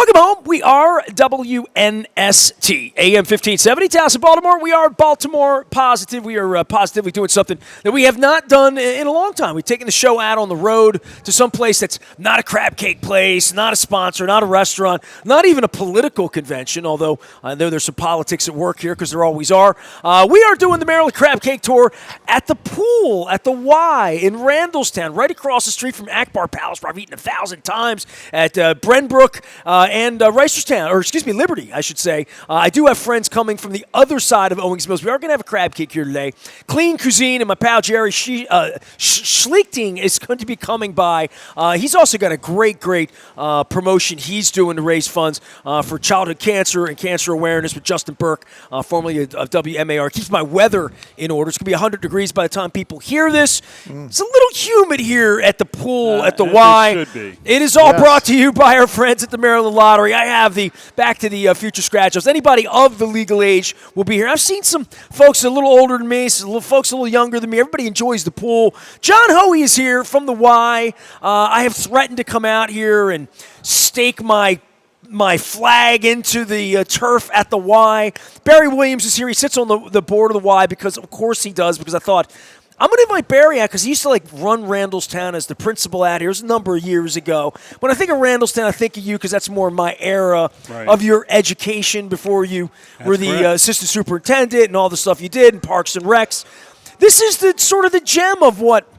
Welcome home. We are WNST, AM 1570, Towson, Baltimore. We are Baltimore Positive. We are positively doing something that we have not done in a long time. We've taken the show out on the road to some place that's not a crab cake place, not a sponsor, not a restaurant, not even a political convention, although I know there's some politics at work here because there always are. We are doing the Maryland Crab Cake Tour at the pool at the Y in Randallstown, right across the street from Akbar Palace, where I've eaten 1,000 times, at Brenbrook and Reisterstown, or excuse me, Liberty, I should say. I do have friends coming from the other side of Owings Mills. We are going to have a crab cake here today. Clean Cuisine and my pal Jerry Schlichting is going to be coming by. He's also got a great promotion he's doing to raise funds for childhood cancer and cancer awareness with Justin Burke, formerly of WMAR. Keeps my weather in order. It's going to be 100 degrees by the time people hear this. It's a little humid here at the pool at the Y. It should be. It is all brought to you by our friends at the Maryland Lottery. I have the Back to the Future scratch-offs. Anybody of the legal age will be here. I've seen some folks a little older than me, some folks a little younger than me. Everybody enjoys the pool. John Hoey is here from the Y. I have threatened to come out here and stake my flag into the turf at the Y. Barry Williams is here. He sits on the board of the Y because, of course, he does, because I thought, I'm going to invite Barry out because he used to run Randallstown as the principal out here. It was a number of years ago. When I think of Randallstown, I think of you because that's more my era of your education before you were the assistant superintendent and all the stuff you did in Parks and Recs. This is the sort of the gem of what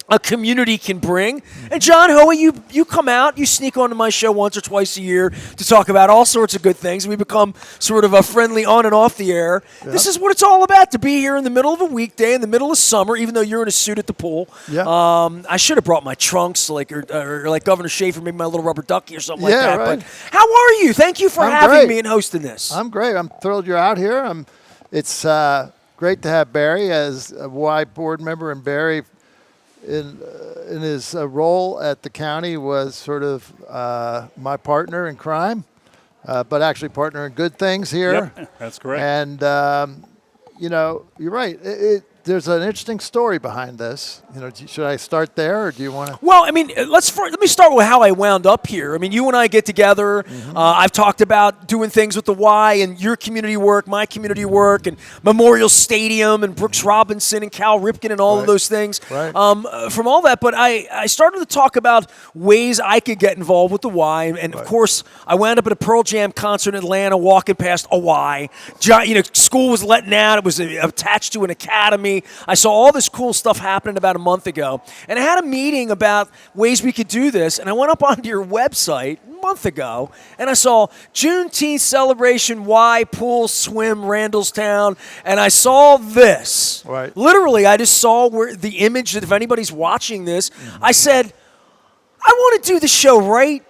a community can bring. And John Hoey, you come out, you sneak onto my show once or twice a year to talk about all sorts of good things. We become sort of a friendly on and off the air. Yep. This is what it's all about, to be here in the middle of a weekday, in the middle of summer, even though you're in a suit at the pool. Yep. I should have brought my trunks, or like Governor Schaefer, maybe my little rubber ducky or something like that. Right. But how are you? Thank you for having me and hosting this. I'm great. I'm thrilled you're out here. It's great to have Barry as a Y board member, and Barry in his role at the county was sort of my partner in crime, but actually partner in good things here. Yep, that's correct. And, you're right. There's an interesting story behind this. Should I start there, or do you want to? Well, I mean, let me start with how I wound up here. I mean, you and I get together. I've talked about doing things with the Y and your community work, my community work, and Memorial Stadium and Brooks Robinson and Cal Ripken and all of those things. Right. From all that, but I started to talk about ways I could get involved with the Y, and of course, I wound up at a Pearl Jam concert in Atlanta, walking past a Y. School was letting out. It was attached to an academy. I saw all this cool stuff happening about a month ago, and I had a meeting about ways we could do this, and I went up onto your website a month ago, and I saw Juneteenth celebration, Y, pool, swim, Randallstown, and I saw this. Right. Literally, I just saw the image that if anybody's watching this, I said, I want to do the show right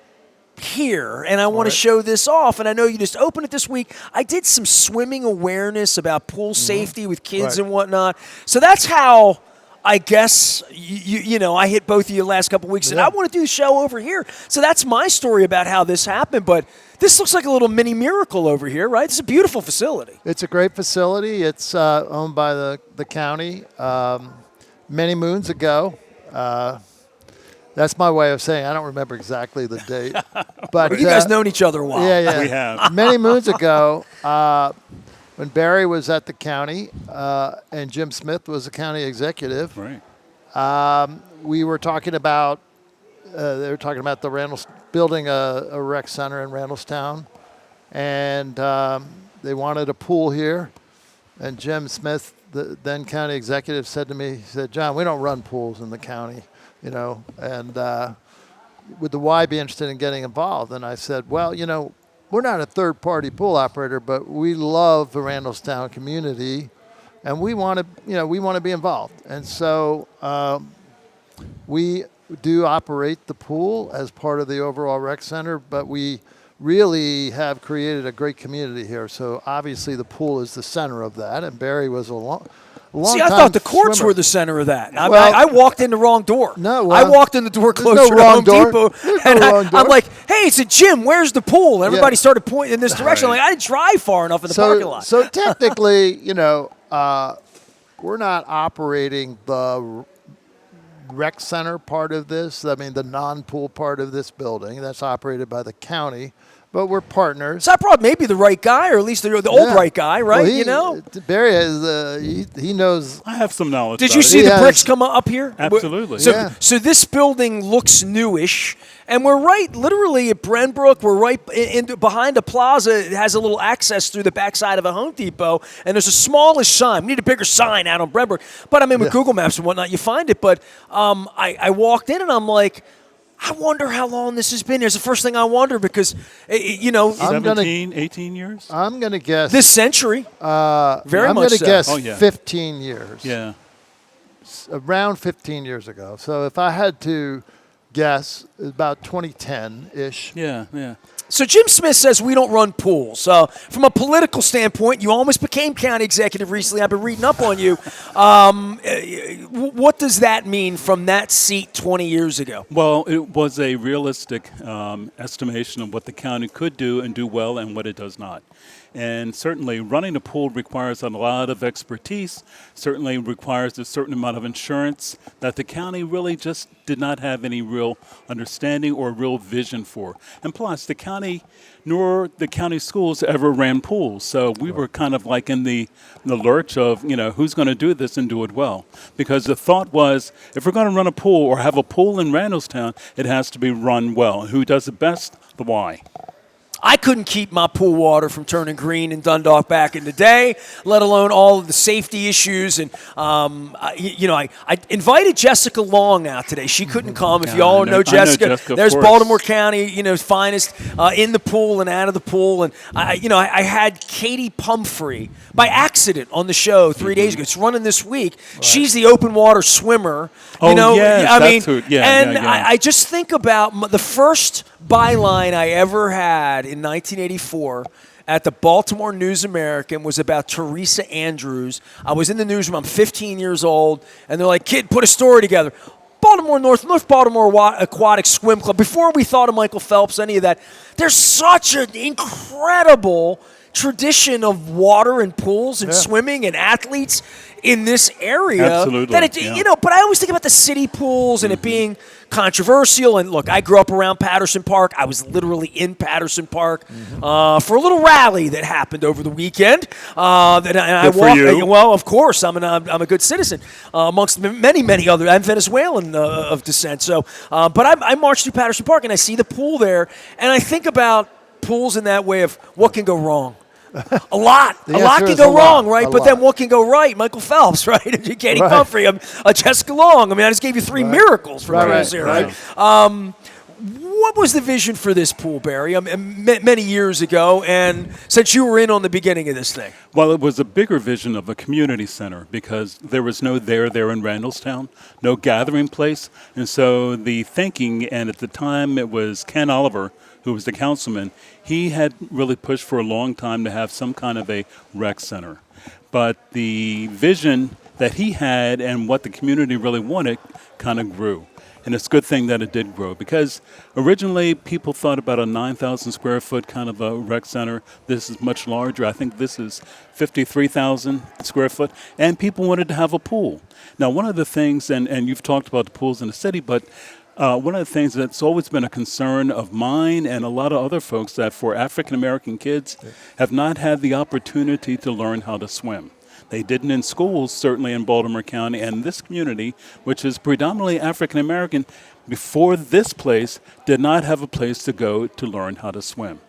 here, and I want to show this off. And I know you just opened it this week. I did some swimming awareness about pool safety with kids and whatnot. So that's how I guess I hit both of you the last couple of weeks, and I want to do the show over here. So that's my story about how this happened. But this looks like a little mini miracle over here, right? It's a beautiful facility. It's a great facility. It's owned by the county. Many moons ago. That's my way of saying I don't remember exactly the date. But you guys known each other a while. Yeah. We have. Many moons ago, when Barry was at the county and Jim Smith was the county executive, we were talking about they were talking about building a rec center in Randallstown, and they wanted a pool here. And Jim Smith, the then county executive, said to me, he said, "John, we don't run pools in the county. And would the Y be interested in getting involved?" And I said, well, we're not a third-party pool operator, but we love the Randallstown community, and we want to be involved. And so we do operate the pool as part of the overall rec center, but we really have created a great community here. So obviously the pool is the center of that, and Barry was a See, I thought the courts were the center of that. I walked in the wrong door. No, I walked in the door closer to Home Depot, and I'm like, "Hey, it's a gym. Where's the pool?" And everybody started pointing in this direction. Right. I'm like, I didn't drive far enough in the parking lot. So technically, we're not operating the rec center part of this. I mean, the non-pool part of this building. That's operated by the county. but we're partners. So I brought maybe the right guy, or at least the old right guy, right? Well, Barry has he knows. I have some knowledge. Did about you it. see the bricks come up here? Absolutely. So, so this building looks newish, and we're right, literally at Brenbrook. We're right behind a plaza. It has a little access through the backside of a Home Depot, and there's a smallish sign. We need a bigger sign out on Brenbrook. But I mean, with Google Maps and whatnot, you find it. But I walked in, and I'm like, I wonder how long this has been here. It's the first thing I wonder because, 18 years? I'm going to guess. This century. Very I'm much going to guess 15 15 years. Yeah. Around 15 years ago. So if I had to guess, about 2010-ish. Yeah. So Jim Smith says we don't run pools. From a political standpoint, you almost became county executive recently. I've been reading up on you. What does that mean from that seat 20 years ago? Well, it was a realistic estimation of what the county could do and do well and what it does not. And certainly running a pool requires a lot of expertise, certainly requires a certain amount of insurance that the county really just did not have any real understanding or real vision for. And plus, the county nor the county schools ever ran pools. So we were kind of like in the lurch of, who's going to do this and do it well. Because the thought was, if we're going to run a pool or have a pool in Randallstown, it has to be run well. And who does it best? The Y. I couldn't keep my pool water from turning green in Dundalk back in the day, let alone all of the safety issues. And, I invited Jessica Long out today. She couldn't come. If you all know Jessica, there's Baltimore County, finest in the pool and out of the pool. And, I had Katie Pumphrey by accident on the show 3 days ago. It's running this week. Right. She's the open water swimmer. I just think about the first byline I ever had in 1984 at the Baltimore News American was about Teresa Andrews. I was in the newsroom. I'm 15 years old, and they're like, "Kid, put a story together." North Baltimore Aquatic Swim Club. Before we thought of Michael Phelps, any of that, there's such an incredible tradition of water and pools and swimming and athletes in this area. Absolutely. But I always think about the city pools and it being controversial. And look, I grew up around Patterson Park. I was literally in Patterson Park for a little rally that happened over the weekend. I walked. Well, of course, I'm a good citizen amongst many other. I'm Venezuelan of descent. So, but I marched through Patterson Park and I see the pool there, and I think about pools in that way of what can go wrong. A lot can go wrong, right? But then what can go right? Michael Phelps, right? Katie Pumphrey, Jessica Long. I mean, I just gave you three miracles for pools here, right? What was the vision for this pool, Barry, many years ago, and since you were in on the beginning of this thing? Well, it was a bigger vision of a community center because there was no there in Randallstown, no gathering place. And so the thinking, and at the time it was Ken Oliver, who was the councilman, he had really pushed for a long time to have some kind of a rec center. But the vision that he had and what the community really wanted kind of grew. And it's a good thing that it did grow because originally people thought about a 9,000 square foot kind of a rec center. This is much larger. I think this is 53,000 square foot. And people wanted to have a pool. Now, one of the things, and you've talked about the pools in the city, but one of the things that's always been a concern of mine and a lot of other folks that for African-American kids have not had the opportunity to learn how to swim. They didn't in schools, certainly in Baltimore County, and this community, which is predominantly African-American, before this place, did not have a place to go to learn how to swim.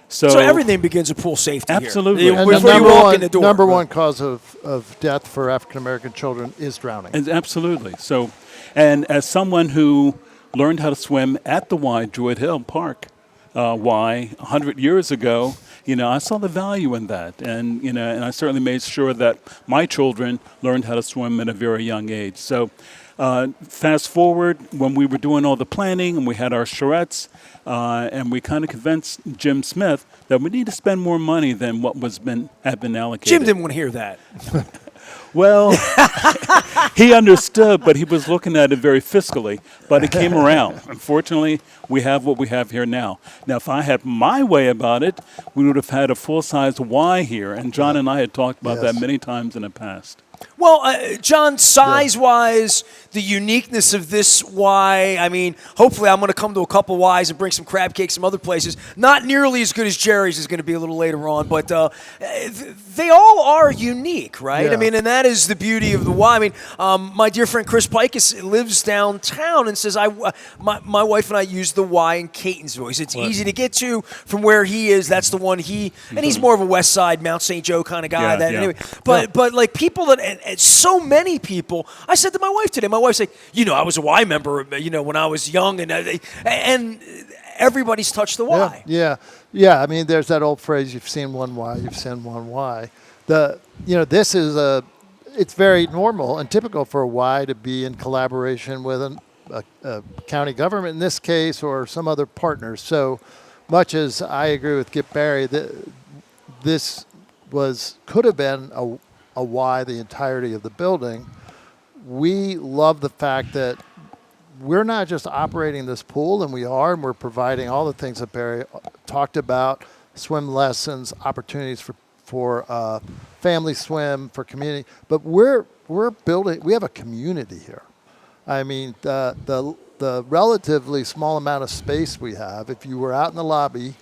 So everything begins with pool safety absolutely. Here. And before you walk in the door. Number one cause of death for African-American children is drowning. And absolutely. So, and as someone who learned how to swim at the Y, Druid Hill Park, 100 years ago, I saw the value in that. And, and I certainly made sure that my children learned how to swim at a very young age. So fast forward, when we were doing all the planning and we had our charrettes, and we kind of convinced Jim Smith that we need to spend more money than what had been allocated. Jim didn't want to hear that. Well, he understood, but he was looking at it very fiscally. But it came around. Unfortunately, we have what we have here now. Now, if I had my way about it, we would have had a full-size Y here. And John and I had talked about that many times in the past. Well, John, size-wise, the uniqueness of this Y, I mean, hopefully I'm going to come to a couple Ys and bring some crab cakes from other places. Not nearly as good as Jerry's is going to be a little later on, but they all are unique, right? Yeah. I mean, and that is the beauty of the Y. I mean, my dear friend Chris Pikus lives downtown and says, my wife and I use the Y in Catonsville. He said it's easy to get to from where he is. That's the one and he's more of a West Side, Mount St. Joe kind of guy. Anyway, but like people that, and so many people, I said to my wife today, my wife's like, I was a Y member, when I was young, and everybody's touched the Y. Yeah. I mean, there's that old phrase: "You've seen one Y, you've seen one Y." This is it's very normal and typical for a Y to be in collaboration with a county government in this case, or some other partners. So much as I agree with Gip Barry, this could have been a Y the entirety of the building. We love the fact that we're not just operating this pool, and we're providing all the things that Barry talked about: swim lessons, opportunities for family swim, for community. But we're building. We have a community here. I mean, the relatively small amount of space we have. If you were out in the lobby,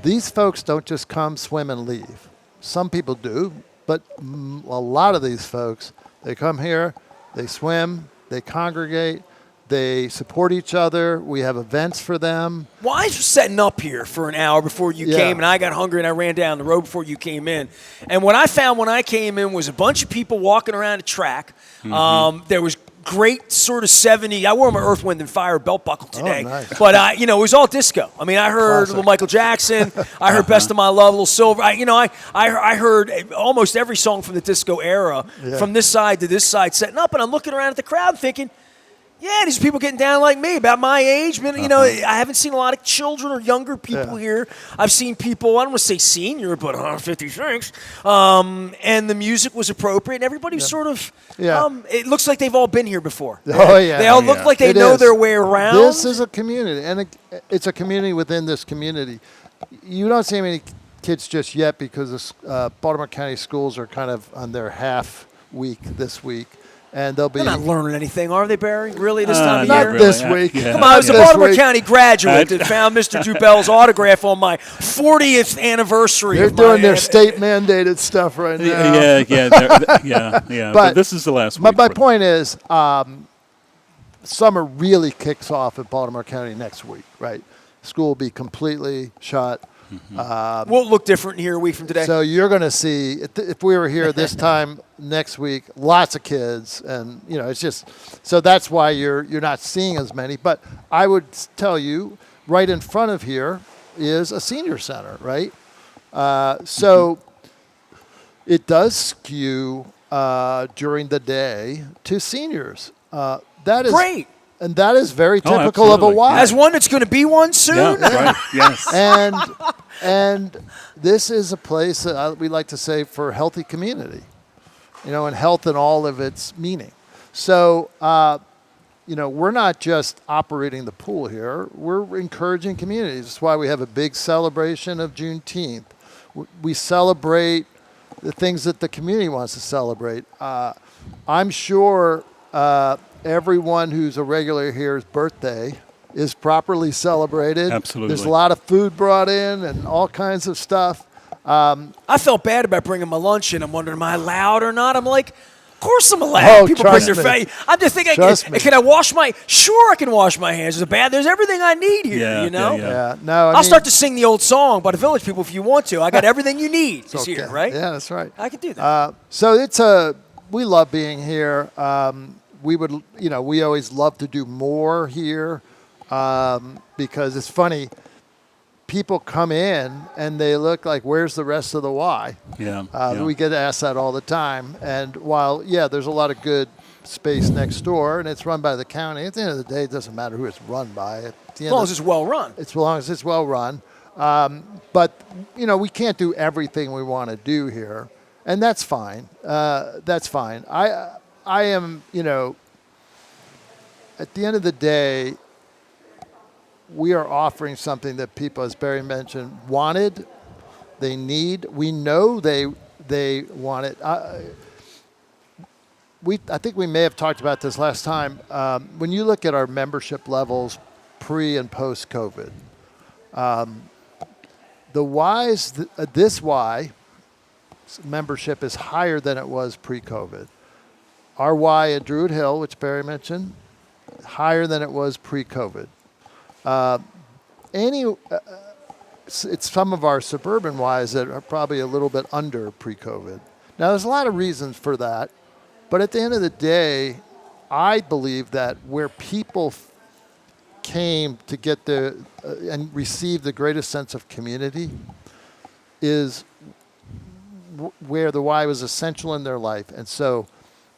these folks don't just come, swim, and leave. Some people do, but a lot of these folks, they come here, they swim, they congregate, they support each other. We have events for them. Well, I was setting up here for an hour before you came, and I got hungry, and I ran down the road before you came in. And what I found when I came in was a bunch of people walking around the track. There was great sort of 70s. I wore my Earth, Wind, and Fire belt buckle today. Oh, nice. But, it was all disco. I mean, I heard little Michael Jackson. I heard Best of My Love, Little Silver. I heard almost every song from the disco era, from this side to this side, setting up. And I'm looking around at the crowd thinking, yeah, these people getting down like me, about my age. I haven't seen a lot of children or younger people here. I've seen people, I don't want to say senior, but 56. And the music was appropriate, and everybody was sort of, it looks like they've all been here before. Oh, yeah. They all look like they know their way around. This is a community, and it's a community within this community. You don't see many kids just yet because Baltimore County schools are kind of on their half week this week. And they'll be. They're not learning anything, are they, Barry? Really, this time of not year? this week. Yeah. Come on, I was a Baltimore County graduate that found Mr. Dubell's autograph on my 40th anniversary. They're doing their state-mandated stuff right now. Yeah. But this is the last week. My point is, summer really kicks off in Baltimore County next week, right? School will be completely shut. Will it look different here a week from today? So you're going to see, if we were here this time next week, lots of kids, and it's just, so that's why you're not seeing as many. But I would tell you, right in front of here is a senior center, right? So it does skew during the day to seniors. That is great. And that is very typical of a Y. As one that's going to be one soon. Yeah, right. Yes. And this is a place that we like to say for healthy community, and health in all of its meaning. So, we're not just operating the pool here. We're encouraging communities. That's why we have a big celebration of Juneteenth. We celebrate the things that the community wants to celebrate. I'm sure everyone who's a regular here's birthday is properly celebrated. Absolutely. There's a lot of food brought in and all kinds of stuff. I felt bad about bringing my lunch in. I'm wondering, am I allowed or not? I'm like, of course I'm allowed. People bring their face. I'm just thinking, can I wash my? Sure, I can wash my hands. There's everything I need here. Yeah. No, I'll start to sing the old song by the Village People if you want to. I got everything you need is here, right? Yeah, that's right. I can do that. So we love being here. We would, we always love to do more here because it's funny. People come in and they look like, where's the rest of the Y? We get asked that all the time. And while, there's a lot of good space next door and it's run by the county, at the end of the day, it doesn't matter who it's run by. As long as it's well run. As long as it's well run. But, we can't do everything we want to do here. And that's fine. That's fine. I am, at the end of the day, we are offering something that people, as Barry mentioned, wanted, they need. We know they they want it. I think we may have talked about this last time. When you look at our membership levels pre and post COVID, the Y's, this Y membership is higher than it was pre-COVID. Our Y at Druid Hill, which Barry mentioned, higher than it was pre-COVID. It's some of our suburban Ys that are probably a little bit under pre-COVID. Now, there's a lot of reasons for that, but at the end of the day, I believe that where people came to get and receive the greatest sense of community is where the Y was essential in their life. And so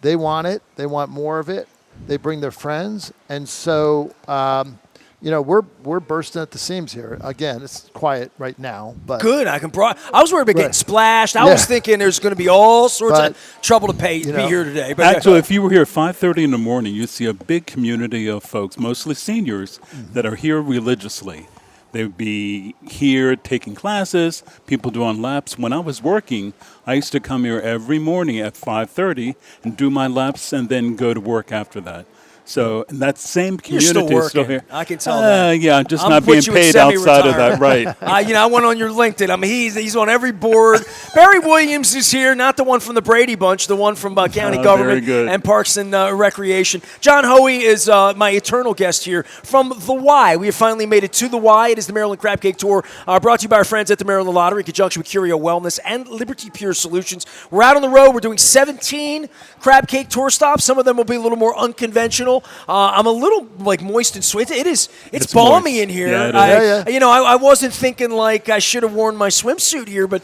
they want it. They want more of it. They bring their friends. And so, we're bursting at the seams here. Again, it's quiet right now, but good. I was worried about getting splashed. I was thinking there's going to be all sorts of trouble to be here today. But actually, if you were here at 5:30 in the morning, you'd see a big community of folks, mostly seniors, that are here religiously. They would be here taking classes, people doing laps. When I was working, I used to come here every morning at 5:30 and do my laps and then go to work after that. So that same community is still here. I can tell that. Yeah, I'm just not being paid outside of that, right? I went on your LinkedIn. I mean, he's on every board. Barry Williams is here, not the one from the Brady Bunch, the one from county government and Parks and Recreation. John Hoey is my eternal guest here from the Y. We have finally made it to the Y. It is the Maryland Crab Cake Tour, brought to you by our friends at the Maryland Lottery in conjunction with Curio Wellness and Liberty Pure Solutions. We're out on the road. We're doing 17 crab cake tour stops. Some of them will be a little more unconventional. I'm a little moist and sweet. It's balmy moist in here. Yeah, I wasn't thinking I should have worn my swimsuit here, but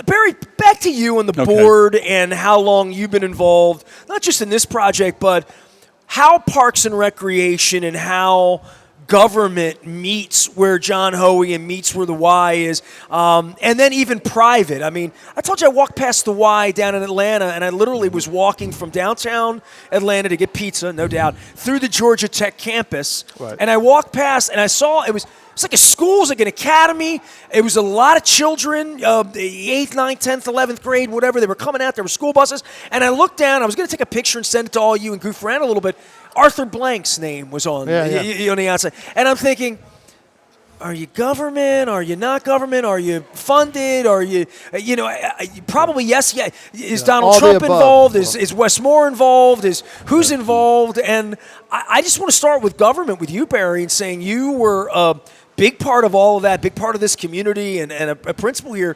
Barry, back to you and the board and how long you've been involved, not just in this project, but how Parks and Recreation and how government meets where John Hoey and meets where the Y is, and then even private. I mean, I told you I walked past the Y down in Atlanta, and I literally was walking from downtown Atlanta to get pizza, no doubt, through the Georgia Tech campus, and I walked past, and I saw it was like a school, it was like an academy. It was a lot of children, 8th, 9th, 10th, 11th grade, whatever. They were coming out. There were school buses. And I looked down. I was going to take a picture and send it to all you and goof around a little bit. Arthur Blank's name was on the outside. And I'm thinking, are you government? Are you not government? Are you funded? Are you, probably yes. Yeah. Is Donald Trump involved? Is Wes Moore involved? Who's involved? And I just want to start with government with you, Barry, and saying you were a big part of all of that, big part of this community and a principal here.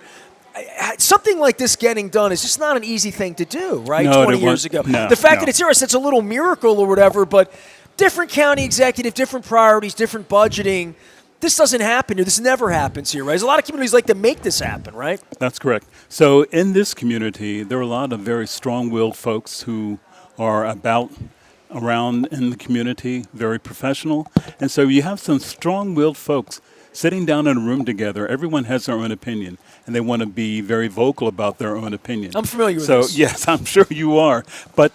Something like this getting done is just not an easy thing to do, right? No, 20 years ago. The fact that it's here, it's a little miracle or whatever, but different county executive, different priorities, different budgeting. This doesn't happen here. This never happens here, right? There's a lot of communities like to make this happen, right? That's correct. So in this community, there are a lot of very strong-willed folks who are around in the community, very professional. And so you have some strong-willed folks sitting down in a room together. Everyone has their own opinion, and they want to be very vocal about their own opinion. I'm familiar with this. So, yes, I'm sure you are. But,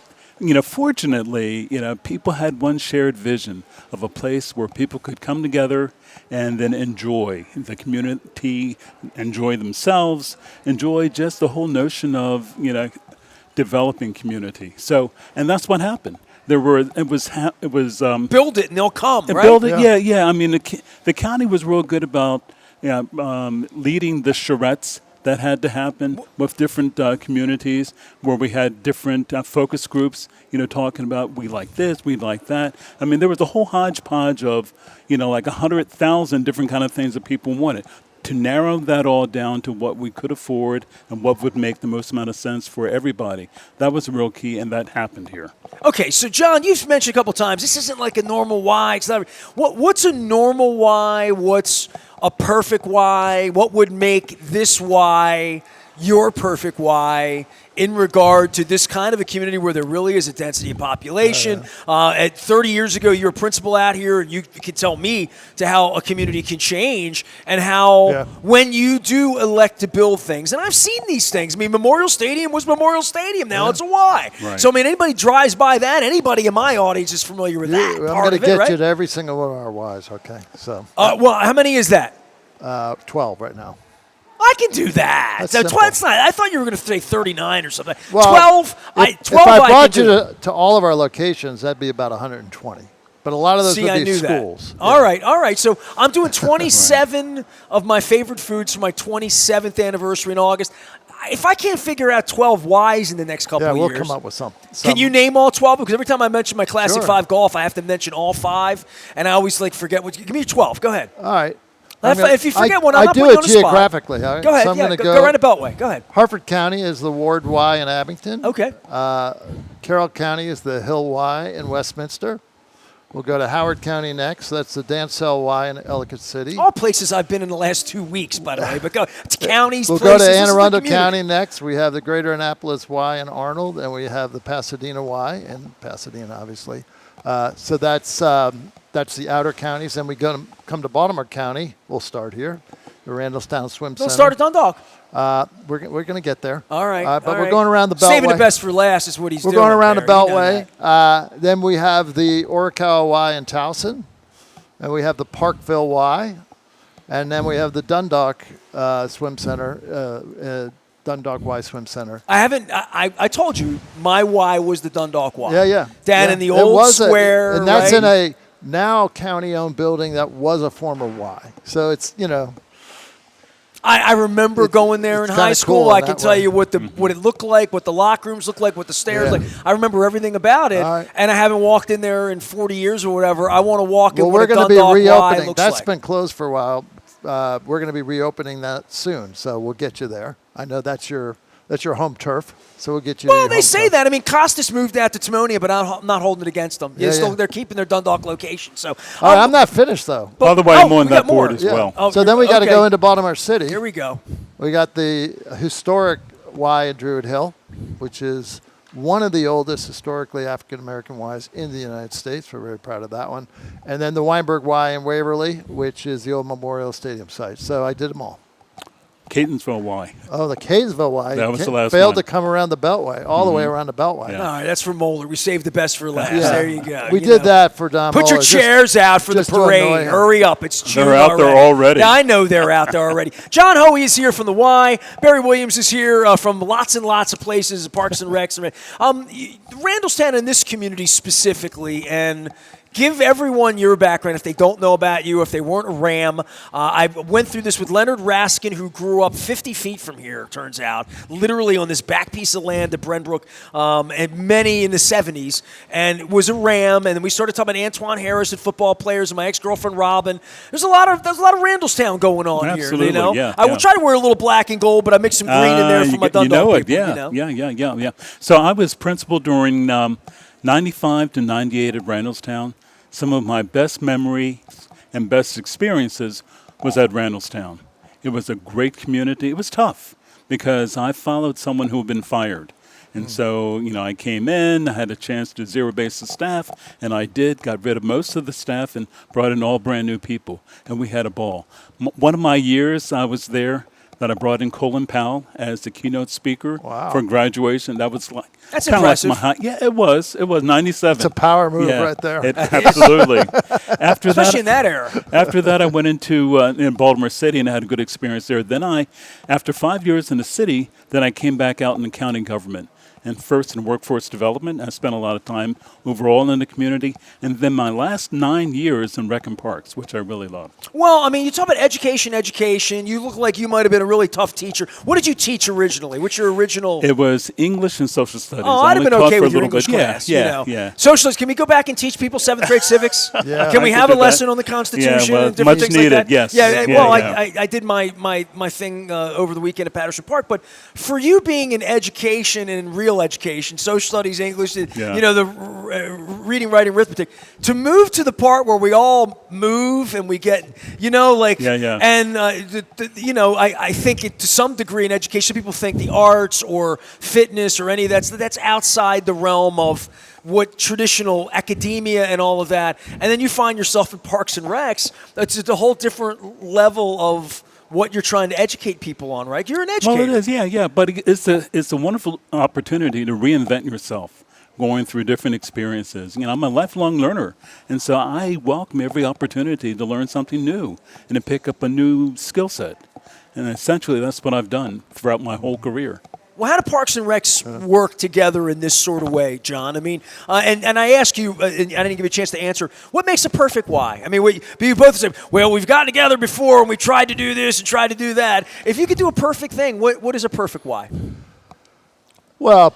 fortunately, people had one shared vision of a place where people could come together and then enjoy the community, enjoy themselves, enjoy just the whole notion of, developing community. So, and that's what happened. Build it and they'll come, right? Build it, yeah. I mean, the county was real good about leading the charrettes that had to happen with different communities where we had different focus groups, talking about we like this, we like that. I mean, there was a whole hodgepodge of, 100,000 different kind of things that people wanted. To narrow that all down to what we could afford and what would make the most amount of sense for everybody. That was a real key, and that happened here. Okay, so John, you've mentioned a couple times, this isn't like a normal Y. It's not. What's a normal Y? What's a perfect Y? What would make this Y your perfect Y in regard to this kind of a community where there really is a density of population? At 30 years ago, you were a principal out here, and you can tell me to how a community can change and how when you do elect to build things, and I've seen these things. I mean, Memorial Stadium was Memorial Stadium. Now it's a Y. Right. So, I mean, anybody drives by that, anybody in my audience is familiar with that I'm part of it, get right? you to every single one of our Ys, okay? So, well, how many is that? 12 right now. I can do that. That's So simple. 12's not. I thought you were going to say 39 or something. Well, 12. If 12. I I brought can you do. to all of our locations, that'd be about 120. But a lot of those See, would I be knew schools. that. All right. So I'm doing 27 of my favorite foods for my 27th anniversary in August. If I can't figure out 12 whys in the next couple Yeah, of we'll years, come up with some. can you name all 12? Because every time I mention my Classic Sure. 5 golf, I have to mention all 5, and I always forget what. Give me your 12. Go ahead. All right. If you forget one, I'm I not do putting you it on the spot. geographically. All right? Go ahead. So I'm going to go around the Beltway. Go ahead. Harford County is the Ward Y in Abington. Okay. Carroll County is the Hill Y in Westminster. We'll go to Howard County next. That's the Dancell Y in Ellicott City. All places I've been in the last 2 weeks, by the way. But go. It's counties, We'll places. go to This is Anne the Arundel community. County next. We have the Greater Annapolis Y in Arnold, and we have the Pasadena Y in Pasadena, obviously. So that's the outer counties. Then we come to Baltimore County. We'll start here. The Randallstown Swim Center. Don't start at Dundalk. We're going to get there. All right. But all we're right. going around the Beltway. Saving the best for last is what he's We're doing. going around the Barry. You know Beltway. that. Then we have the Orikawa Y in Towson. And we have the Parkville Y. And then we have the Dundalk Swim Center, Dundalk Y Swim Center. I haven't. I told you my Y was the Dundalk Y. Yeah. Down Yeah. in the It old was square. and that's right? in a now county-owned building that was a former Y. So it's, I remember going there in it's high kinda school. cool in I can that tell way. you what it looked like, what the locker rooms looked like, what the stairs Yeah. like. I remember everything about it, All right. and I haven't walked in there in 40 years or whatever. I want to walk in well, what we're a going to be Dundalk Y reopening. looks That's like. been closed for a while. We're going to be reopening that soon. So we'll get you there. I know that's your home turf. So we'll get you. Well, they say that. I mean, Costas moved out to Timonia, but I'm not holding it against them. Yeah. They're keeping their Dundalk location. So All right, I'm not finished, though. By the way, I'm on we got that board more. as well. Oh, So then we got to okay. go into Baltimore City. Here we go. We got the historic Y at Druid Hill, which is one of the oldest historically African-American Ys in the United States. We're very proud of that one. And then the Weinberg Y in Waverly, which is the old Memorial Stadium site. So I did them all. Catonsville Y. Oh, the Catonsville Y. That was the last failed one. to come around the Beltway, all the way around the Beltway. Yeah. All right, that's for Moeller. We saved the best for last. Yeah. There you go. We You did know. that for Don Put your Mueller, just- chairs out for the just to annoy parade. him. Hurry up. It's June They're out there already. Yeah, I know they're out there already. John Hoey is here from the Y. Barry Williams is here from lots and lots of places, Parks and Recs. Randallstown in this community specifically, and give everyone your background if they don't know about you, if they weren't a Ram. I went through this with Leonard Raskin, who grew up 50 feet from here, it turns out, literally on this back piece of land at Brenbrook, and many in the 70s, and was a Ram. And then we started talking about Antoine Harris and football players, and my ex-girlfriend Robin. There's a lot of Randallstown going on Absolutely, here. You know, yeah, I will yeah. try to wear a little black and gold, but I mix some green in there for my Dundalk You know it, people. yeah, You know? yeah. So I was principal during 95 to 98 at Randallstown. Some of my best memories and best experiences was at Randallstown. It was a great community. It was tough because I followed someone who had been fired. And so, I came in, I had a chance to zero base the staff, and I got rid of most of the staff and brought in all brand new people, and we had a ball. One of my years I was there, that I brought in Colin Powell as the keynote speaker for graduation. That was That's kinda impressive. Like my yeah, it was 97. It's a power move Yeah, right there. Absolutely. After Especially in that, that era. after that, I went into in Baltimore City and I had a good experience there. Then after 5 years in the city, then I came back out in the county government. And first in workforce development, I spent a lot of time overall in the community. And then my last 9 years in Rec and Parks, which I really loved. Well, you talk about education. You look like you might have been a really tough teacher. What did you teach originally? What's your original? It was English and social studies. Oh, I I'd have only been taught okay for a with your little English bit. class. Yeah. Socialists, can we go back and teach people 7th grade civics? Yeah. Can we I have could a do lesson that. on the Constitution Yeah, well, and different much things needed, like that? yes. Yeah, Yeah, well, yeah. I did my thing over the weekend at Patterson Park. But for you being in education and real education, social studies, English, the reading, writing, arithmetic, to move to the part where we all move and we get, and I think to some degree in education, people think the arts or fitness or any of that's outside the realm of what traditional academia and all of that. And then you find yourself in Parks and Recs. It's a whole different level of what you're trying to educate people on, right? You're an educator. Well, it is, yeah. But it's a wonderful opportunity to reinvent yourself, going through different experiences. I'm a lifelong learner, and so I welcome every opportunity to learn something new and to pick up a new skill set. And essentially, that's what I've done throughout my whole career. Well, how do Parks and Recs work together in this sort of way, John? I mean, and I ask you, and I didn't give you a chance to answer, what makes a perfect why? I mean, you both say, well, we've gotten together before and we tried to do this and tried to do that. If you could do a perfect thing, what is a perfect why? Well,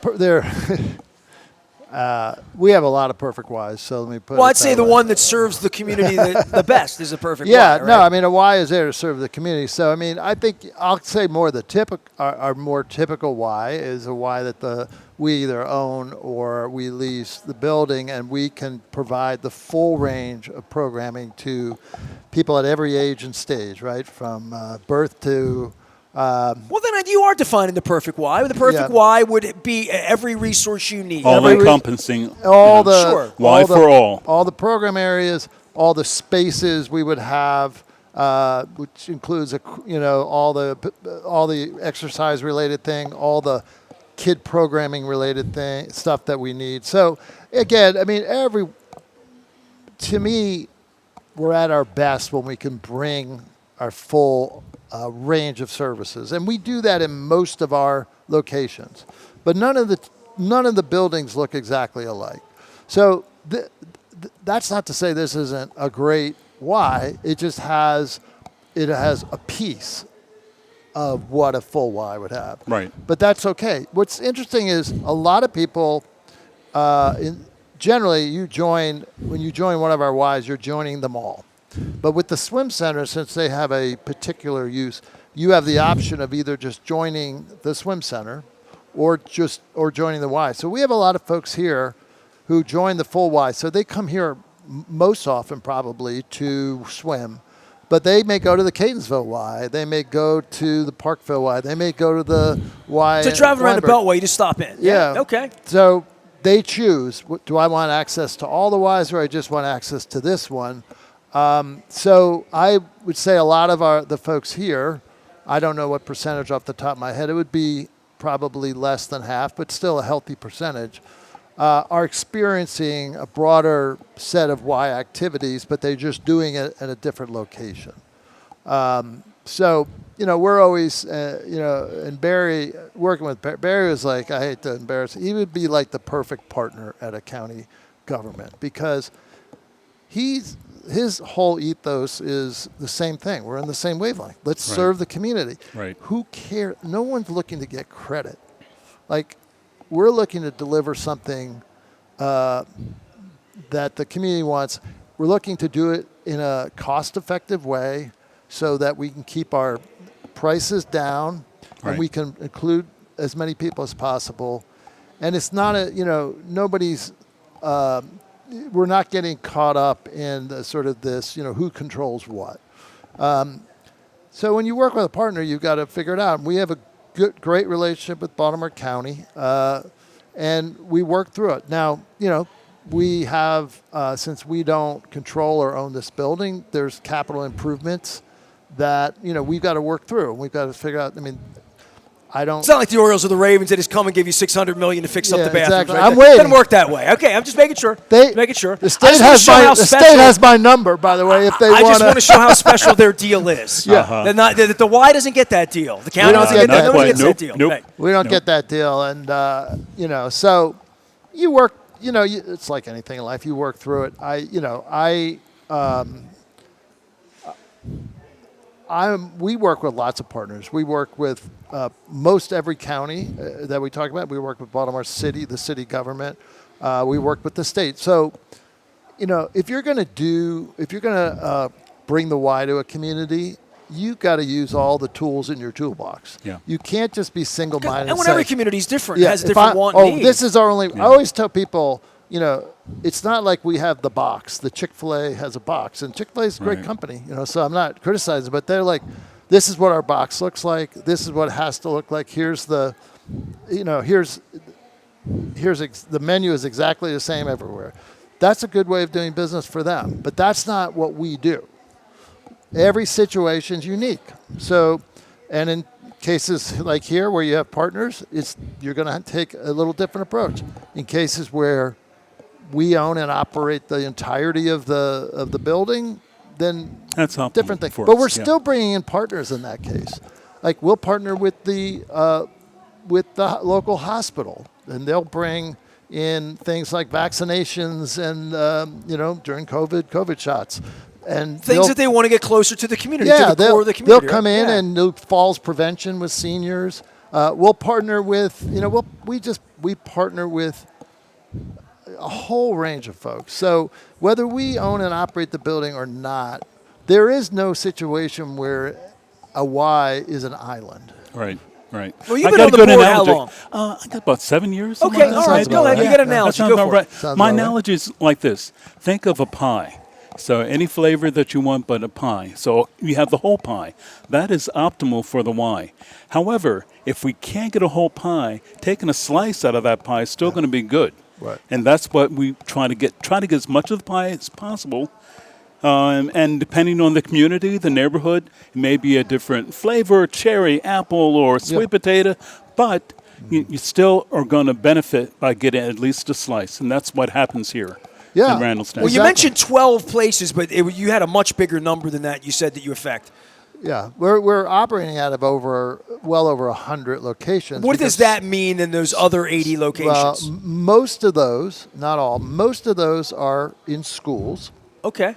we have a lot of perfect whys, so let me put Well, it I'd say that the way. one that serves the community the best is a perfect Yeah, why, right? no, I mean, a why is there to serve the community. So, I mean, I think I'll say more our more typical why is a why that we either own or we lease the building, and we can provide the full range of programming to people at every age and stage, right, from birth to Well, then you are defining the perfect why. The perfect why would be every resource you need. All encompassing. all the Sure. Why for all. All the program areas, all the spaces we would have, which includes all the exercise related thing, all the kid programming related stuff that we need. So again, I mean, to me, we're at our best when we can bring our full range of services, and we do that in most of our locations. But none of the buildings look exactly alike. So that's not to say this isn't a great why. It just has a piece of what a full why would have. Right. But that's okay. What's interesting is a lot of people, generally, when you join one of our whys, you're joining them all. But with the swim center, since they have a particular use, you have the option of either just joining the swim center or joining the Y. So we have a lot of folks here who join the full Y. So they come here most often probably to swim, but they may go to the Catonsville Y. They may go to the Parkville Y. They may go to the Y. So driving around the Beltway, you just stop in. Yeah. Okay. So they choose, do I want access to all the Ys or I just want access to this one? So I would say a lot of the folks here, I don't know what percentage off the top of my head, it would be probably less than half, but still a healthy percentage, are experiencing a broader set of Y activities, but they're just doing it at a different location. So, we're always, and Barry, working with Barry was like, I hate to embarrass him, he would be like the perfect partner at a county government because his whole ethos is the same thing. We're in the same wavelength. Let's serve the community. Right. Who cares? No one's looking to get credit. Like, we're looking to deliver something that the community wants. We're looking to do it in a cost-effective way so that we can keep our prices down and we can include as many people as possible. And it's not nobody's... we're not getting caught up in this, who controls what. So when you work with a partner, you've got to figure it out. We have a great relationship with Baltimore County, and we work through it. Now, we have, since we don't control or own this building, there's capital improvements that, we've got to work through. We've got to figure out, It's not like the Orioles or the Ravens that just come and give you $600 million to fix up the bathrooms. Exactly. Right? I'm It waiting. doesn't work that way. Okay, I'm just making sure. The state has my number, by the way. If they I just want to show how special their deal is. Yeah. That the Y doesn't get that deal. The county doesn't get that. Nobody gets that deal. Nope. Right. We don't get that deal, and so you work. It's like anything in life. You work through it. We work with lots of partners. We work with most every county that we talk about. We work with Baltimore City, the city government. We work with the state. So, if you're going to bring the Y to a community, you've got to use all the tools in your toolbox. Yeah. You can't just be single-minded. And when every community is different, it has a different want and need. This is our only. I always tell people, it's not like we have the box. The Chick-fil-A has a box, and Chick-fil-A is a great company, so I'm not criticizing, but they're like, this is what our box looks like. This is what it has to look like. Here's the, the menu is exactly the same everywhere. That's a good way of doing business for them, but that's not what we do. Every situation's unique. So, and in cases like here where you have partners, you're going to take a little different approach. In cases where we own and operate the entirety of the building, then that's different thing. But But we're still bringing in partners in that case. like we'll partner with the local hospital, and they'll bring in things like vaccinations and during COVID shots. And things that they want to get closer to the community, yeah, to the core of the community. they'll come in right? and do falls prevention with seniors. We'll partner with, we partner with a whole range of folks. So whether we own and operate the building or not, there is no situation where a Y is an island. Right. Right. Well, you've I been got on a the good board analogy. how long? I got about 7 years. Okay, like all that. right, go ahead. right. You got an That analogy. sounds Go about for right. it. Sounds My about right. analogy is like this. Think of a pie. So any flavor that you want but a pie. So you have the whole pie. That is optimal for the Y. However, if we can't get a whole pie, taking a slice out of that pie is still going to be good. Right. And that's what we try to get as much of the pie as possible. And depending on the community, the neighborhood, it may be a different flavor, cherry, apple, or sweet potato, but you still are going to benefit by getting at least a slice. And that's what happens here in Randallstown. Well, you mentioned 12 places, but you had a much bigger number than that you said that you affect. Yeah, we're operating out of well over 100 locations. What does that mean in those other 80 locations? Well, most of those, not all, most of those are in schools. Okay.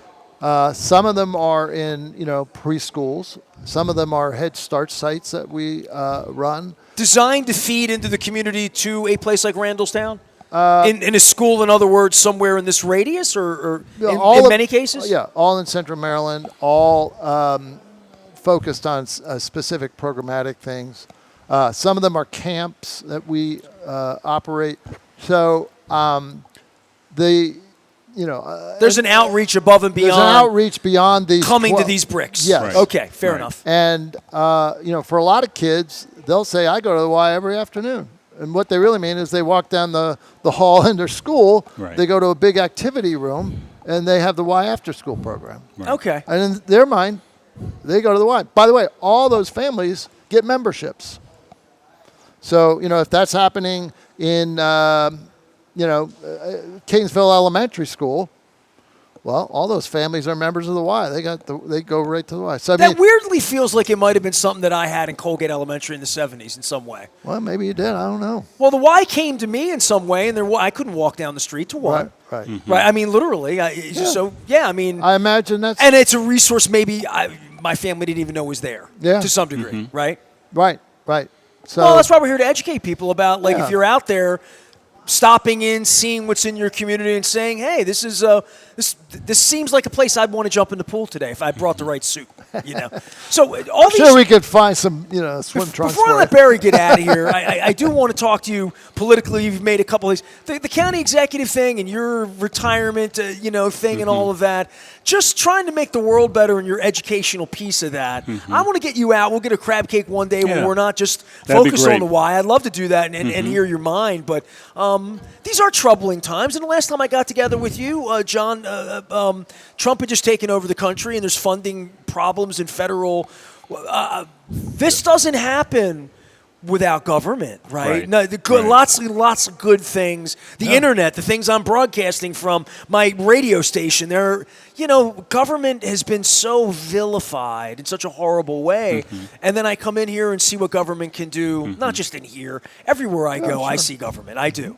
Some of them are in preschools. Some of them are Head Start sites that we run. Designed to feed into the community to a place like Randallstown? In a school, in other words, somewhere in this radius, or in many cases? Yeah, all in Central Maryland, all focused on specific programmatic things. Some of them are camps that we operate. So there's an outreach above and beyond. There's an outreach beyond these. Coming to these bricks. Yes. Right. Okay, fair enough. And for a lot of kids, they'll say, "I go to the Y every afternoon." And what they really mean is they walk down the hall in their school, Right. they go to a big activity room, and they have the Y after school program. Right. Okay. And in their mind, they go to the Y. By the way, all those families get memberships. So, if that's happening in, Kingsville Elementary School, well, all those families are members of the Y. They go right to the Y. So That weirdly feels like it might have been something that I had in Colgate Elementary in the 70s in some way. well, maybe you did. I don't know. Well, the Y came to me in some way, and I couldn't walk down the street to one. Right. Right. I mean, literally. I mean, I imagine that's and it's a resource maybe my family didn't even know was there. Yeah. To some degree, right? right. So Well, that's why we're here to educate people about, like, Yeah. if you're out there stopping in, seeing what's in your community and saying, hey, this is this seems like a place I'd want to jump in the pool today if I brought the right suit, So all these sure we could find some, swim trunks Before I for let you. Barry get out of here, I do want to talk to you politically. You've made a couple of these. The county executive thing and your retirement, thing and all of that. Just trying to make the world better and your educational piece of that. I want to get you out. We'll get a crab cake one day when Yeah. we're not just That'd be focused on great. the why. I'd love to do that and hear your mind. But these are troubling times. And the last time I got together with you, John, Trump had just taken over the country and there's funding problems in federal. This doesn't happen without government, right? Right. No, lots of good things. The internet, the things I'm broadcasting from, my radio station. Government has been so vilified in such a horrible way. And then I come in here and see what government can do, not just in here. Everywhere I go, I see government. I do.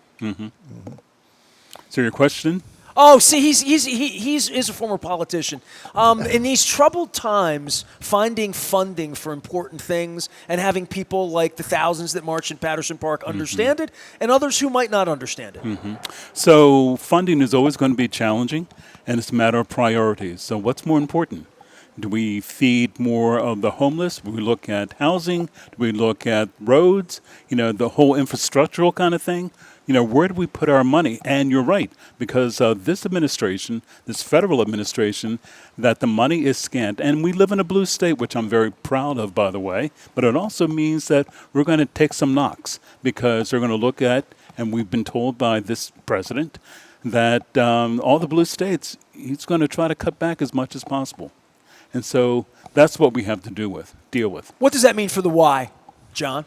So your question? Oh, see, he's a former politician. In these troubled times, finding funding for important things and having people like the thousands that march in Patterson Park understand it, and others who might not understand it. So funding is always going to be challenging, and it's a matter of priorities. So what's more important? Do we feed more of the homeless? Do we look at housing? Do we look at roads? The whole infrastructural kind of thing? Where do we put our money? And you're right, because this administration, this federal administration, that the money is scant. And we live in a blue state, which I'm very proud of, by the way. But it also means that we're going to take some knocks, because they're going to look at, and we've been told by this president, that all the blue states, he's going to try to cut back as much as possible. And so that's what we have to deal with. What does that mean for the why, John?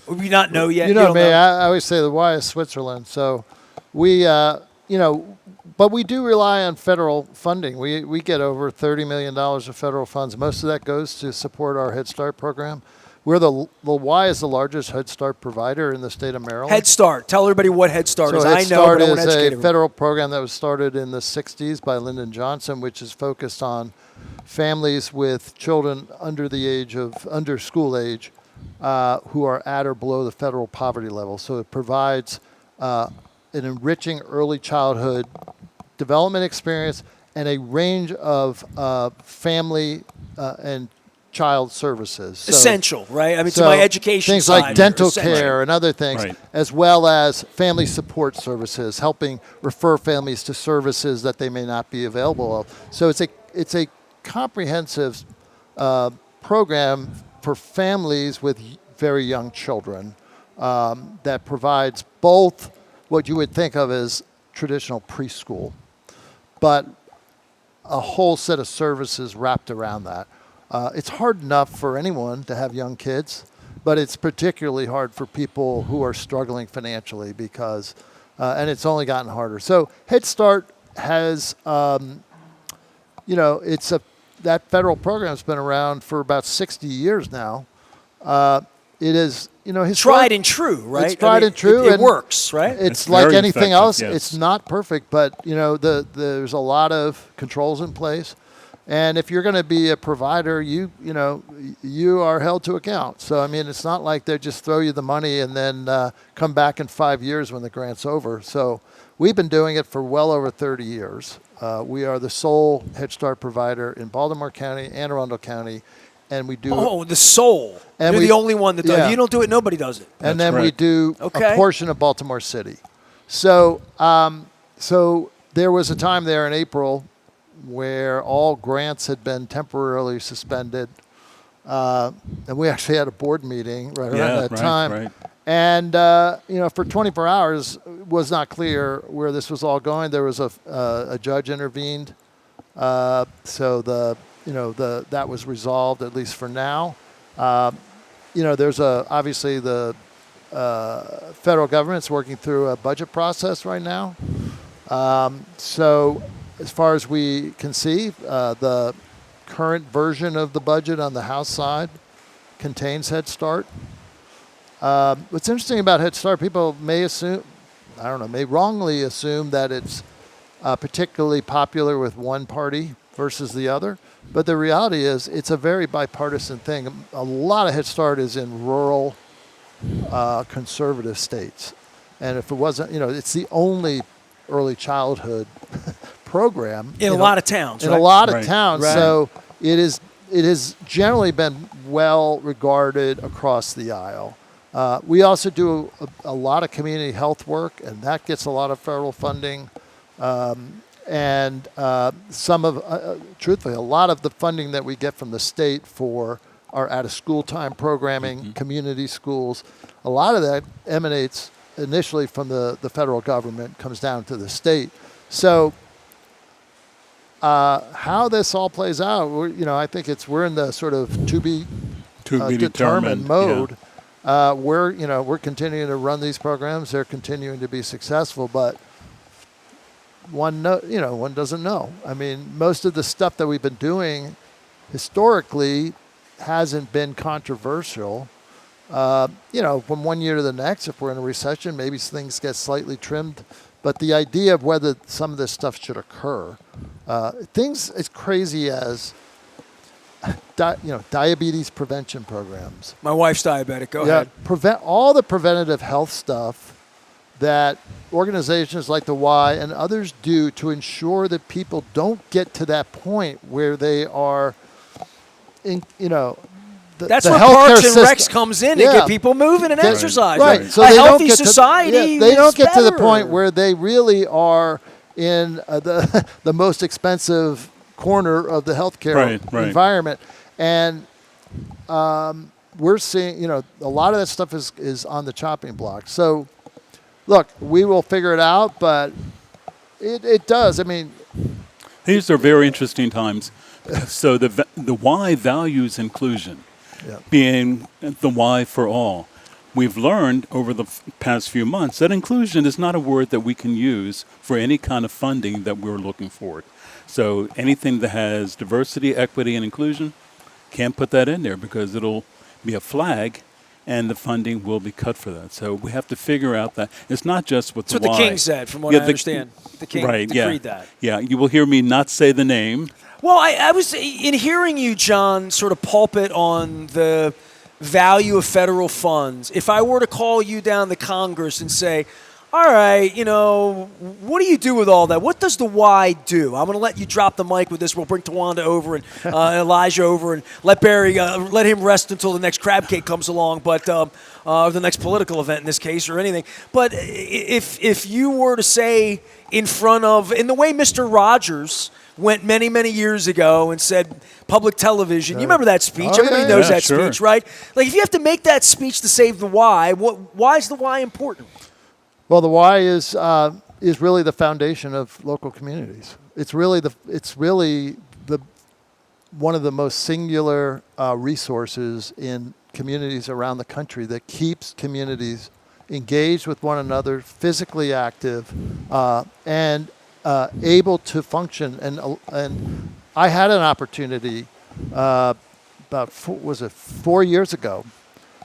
We not know yet. You know don't me, I always say the Y is Switzerland. So we, but we do rely on federal funding. We get over $30 million of federal funds. Most of that goes to support our Head Start program. we're the Y is the largest Head Start provider in the state of Maryland. Head Start. Tell everybody what Head Start is. Head I know, Start but I want to is educate a everyone. federal program that was started in the 60s by Lyndon Johnson, which is focused on families with children under school age who are at or below the federal poverty level. So it provides an enriching early childhood development experience and a range of family and child services. So, Essential, right? I mean, to my education things side. like dental Essential. care and other things, Right. as well as family support services, helping refer families to services that they may not be available of. So it's a comprehensive program for families with very young children that provides both what you would think of as traditional preschool, but a whole set of services wrapped around that. It's hard enough for anyone to have young kids, but it's particularly hard for people who are struggling financially because, and it's only gotten harder. So Head Start has, that federal program's been around for about 60 years now. It is, Tried and true, right? It's tried and true. It works, right? It's very like anything effective, else. yes. It's not perfect, but there's a lot of controls in place. And if you're going to be a provider, you are held to account. So I mean, it's not like they just throw you the money and then come back in 5 years when the grant's over. So we've been doing it for well over 30 years. We are the sole Head Start provider in Baltimore County, Anne Arundel County, and we do. Oh, the soul. And You're we- the only one that does. yeah. If you don't do it, nobody does it. And That's then we correct. do Okay. a portion of Baltimore City. So, so there was a time there in April where all grants had been temporarily suspended, and we actually had a board meeting right around that time. Right. And for 24 hours, it was not clear where this was all going. There was a judge intervened, so that was resolved at least for now. There's obviously the federal government's working through a budget process right now. So as far as we can see, the current version of the budget on the House side contains Head Start. What's interesting about Head Start, people may wrongly assume that it's particularly popular with one party versus the other. But the reality is it's a very bipartisan thing. A lot of Head Start is in rural conservative states. And if it wasn't, it's the only early childhood program. In a lot of towns, In right? a lot of Right. towns. Right. So it has generally been well regarded across the aisle. We also do a lot of community health work, and that gets a lot of federal funding. Truthfully, a lot of the funding that we get from the state for our out-of-school time programming, community schools, a lot of that emanates initially from the federal government, comes down to the state. So how this all plays out, I think we're in the sort of to be determined mode. Yeah. We're continuing to run these programs. They're continuing to be successful, but one doesn't know. I mean, most of the stuff that we've been doing historically hasn't been controversial. From one year to the next, if we're in a recession, maybe things get slightly trimmed. But the idea of whether some of this stuff should occur, things as crazy as diabetes prevention programs. My wife's diabetic. Go ahead. All the preventative health stuff that organizations like the Y and others do to ensure that people don't get to that point where they are, That's the where healthcare Parks and system- Recs comes in Yeah. to get people moving and exercising. Right. So a they don't healthy get to- society. they don't is get to the better. point where they really are in the most expensive corner of the healthcare Right. environment, and we're seeing a lot of that stuff is on the chopping block. So, look, we will figure it out, but it does. I mean, These are very interesting times. So the Y values inclusion, being the Y for all. We've learned over the past few months that inclusion is not a word that we can use for any kind of funding that we're looking for. So anything that has diversity, equity, and inclusion, can't put that in there because it'll be a flag, and the funding will be cut for that. So we have to figure out that it's not just what That's the what why. the king said, from what I understand. The king decreed that. Yeah, you will hear me not say the name. Well, I was in hearing you, John, sort of pulpit on the value of federal funds. If I were to call you down to Congress and say, all right, what do you do with all that? What does the why do? I'm going to let you drop the mic with this. We'll bring Tawanda over and Elijah over and let Barry, let him rest until the next crab cake comes along, but or the next political event in this case or anything. But if you were to say in the way Mr. Rogers went many, many years ago and said public television. You remember that speech? Everybody knows that speech, right? Like, if you have to make that speech to save the why, why is the why important? Well, the why is really the foundation of local communities. It's really the one of the most singular resources in communities around the country that keeps communities engaged with one another, physically active, and able to function. And I had an opportunity about 4 years ago.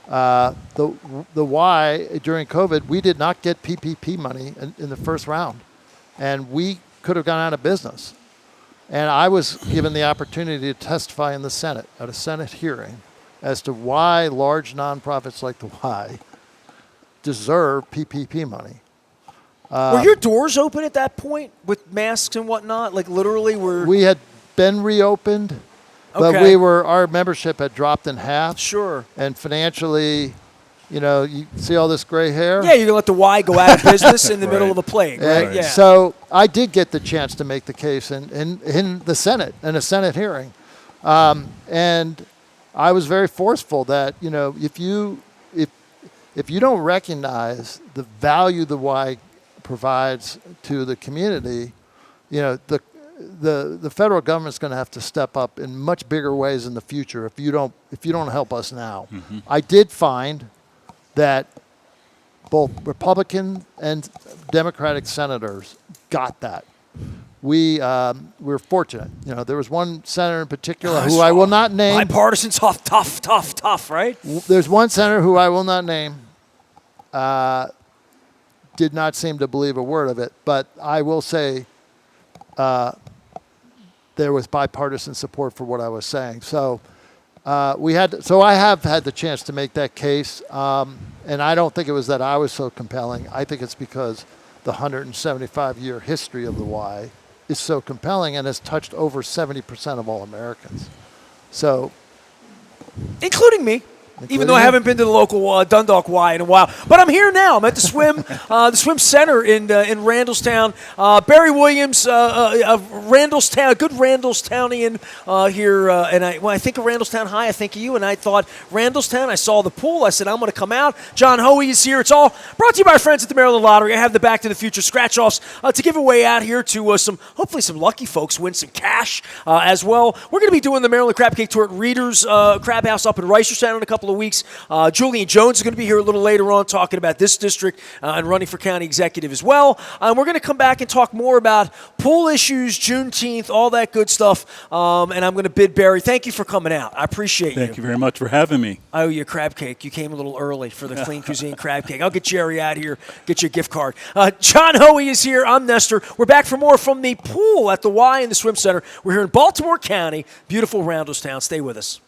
The why during COVID, we did not get PPP money in the first round, and we could have gone out of business. And I was given the opportunity to testify in the Senate at a Senate hearing as to why large nonprofits like the Y deserve PPP money. Were your doors open at that point with masks and whatnot? Like, literally were... We had been reopened, but our membership had dropped in half. Sure. And financially, you see all this gray hair? Yeah, you're going to let the Y go out of business in the middle of a plague, right? Yeah. So I did get the chance to make the case in the Senate, in a Senate hearing. And I was very forceful that, if you don't recognize the value the Y provides to the community, the federal government's going to have to step up in much bigger ways in the future if you don't help us now. Mm-hmm. I did find that both Republican and Democratic senators got that. We're fortunate. There was one senator in particular who I will not name. Bipartisan, tough, right? There's one senator who I will not name. Did not seem to believe a word of it, but I will say there was bipartisan support for what I was saying. So I have had the chance to make that case, and I don't think it was that I was so compelling. I think it's because the 175-year history of the Y is so compelling and has touched over 70% of all Americans. So, including me. Even though I haven't been to the local Dundalk Y in a while. But I'm here now. I'm at the swim center in Randallstown. Barry Williams, Randallstown, a good Randallstownian here. And when I think of Randallstown High, I think of you. And I thought, Randallstown, I saw the pool. I said, I'm going to come out. John Hoey is here. It's all brought to you by our friends at the Maryland Lottery. I have the Back to the Future scratch-offs to give away out here to hopefully some lucky folks win some cash as well. We're going to be doing the Maryland Crab Cake Tour at Reader's Crab House up in Reisterstown in a couple of weeks. Julian Jones is going to be here a little later on talking about this district and running for county executive as well. We're going to come back and talk more about pool issues, Juneteenth, all that good stuff. And I'm going to bid Barry, thank you for coming out. I appreciate you. Thank you very much for having me. I owe you a crab cake. You came a little early for the Clean Cuisine crab cake. I'll get Jerry out here, get you a gift card. John Hoey is here. I'm Nestor. We're back for more from the pool at the Y in the Swim Center. We're here in Baltimore County, beautiful Randallstown. Stay with us.